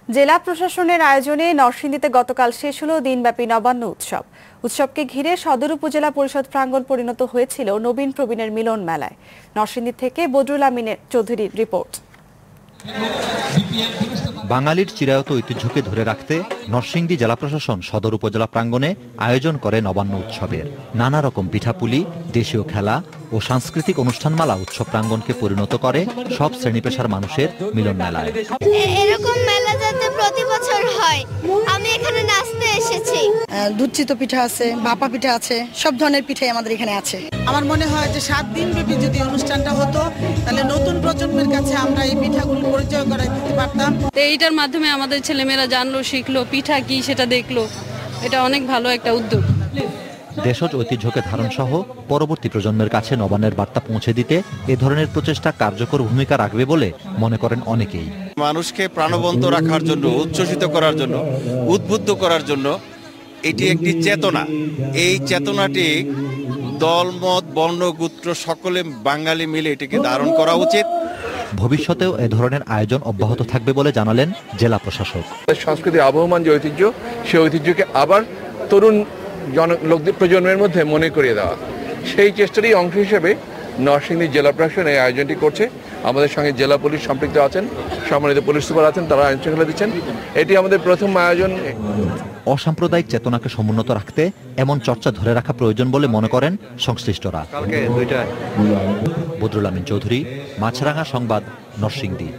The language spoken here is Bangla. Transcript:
জেলা প্রশাসনের আয়োজনে নরসিংদীতে গতকাল শেষ হলো দিনব্যাপী নবান্ন উৎসব। উৎসবকে ঘিরে সদর উপজেলা পরিষদ প্রাঙ্গণ পরিণত হয়েছিল নবীন প্রবীণের মিলন মেলায়। নরসিংদী থেকে বদরুল আমিন চৌধুরীর রিপোর্ট। বাঙালির চিরায়ত ঐতিহ্যকে ধরে রাখতে নরসিংদী জেলা প্রশাসন সদর উপজেলা প্রাঙ্গণে আয়োজন করে নবান্ন উৎসবের। নানা রকম পিঠাপুলি, দেশীয় খেলা ও সাংস্কৃতিক অনুষ্ঠানমালা উৎসব প্রাঙ্গণকে পরিণত করে সব শ্রেণী পেশার মানুষের মিলন মেলায়। এরকম মেলা যাতে প্রতি বছর হয়, আমি এখানে নাচতে এসেছি। দুধচিত পিঠা আছে, ভাপা পিঠা আছে, সব ধরনের পিঠাই আমাদের এখানে আছে। আমার মনে হয় যে 7 দিন ব্যাপী যদি অনুষ্ঠানটা হতো তাহলে নতুন প্রজন্মের কাছে আমরা এই পিঠাগুলো পরিচয় করাই দিতে পারতাম। এইটার মাধ্যমে আমাদের ছেলেমেয়েরা জানলো, শিখলো, পিঠা কি সেটা দেখলো। এটা অনেক ভালো একটা উদ্যোগ। দেশজ ঐতিহ্যকে ধারণ সহ পরবর্তী প্রজন্মের কাছে নবান্নের বার্তা পৌঁছে দিতে এ ধরনের প্রচেষ্টা কার্যকর ভূমিকা রাখবে বলে মনে করেন অনেকেই। মানুষকে প্রাণবন্ত রাখার জন্য, উচ্ছ্বসিত করার জন্য, উদ্বুদ্ধ করার জন্য এটি একটি চেতনা। এই চেতনাটি দলমত, বর্ণ, গোত্র সকলে বাঙালি মিলে এটিকে ধারণ করা উচিত। ভবিষ্যতেও এ ধরনের আয়োজন অব্যাহত থাকবে বলে জানালেন জেলা প্রশাসক। সংস্কৃতির আবহমান যে ঐতিহ্য, সেই ঐতিহ্যকে আবার তরুণ লোকদের প্রজন্মের মধ্যে মনে করিয়ে দেওয়া, সেই চেষ্টারই অংশ হিসেবে নরসিংদী জেলা প্রশাসন এই আয়োজনটি করছে। আমাদের সঙ্গে জেলা পুলিশ সম্পৃক্ত আছেন, সম্মানিত পুলিশ সুপার আছেন, তারা আইন শৃঙ্খলা দিচ্ছেন। এটি আমাদের প্রথম আয়োজন। অসাম্প্রদায়িক চেতনাকে সমুন্নত রাখতে এমন চর্চা ধরে রাখা প্রয়োজন বলে মনে করেন সংশ্লিষ্টরা। বদরুল আমিন চৌধুরী, মাছরাঙা সংবাদ, নরসিংদী।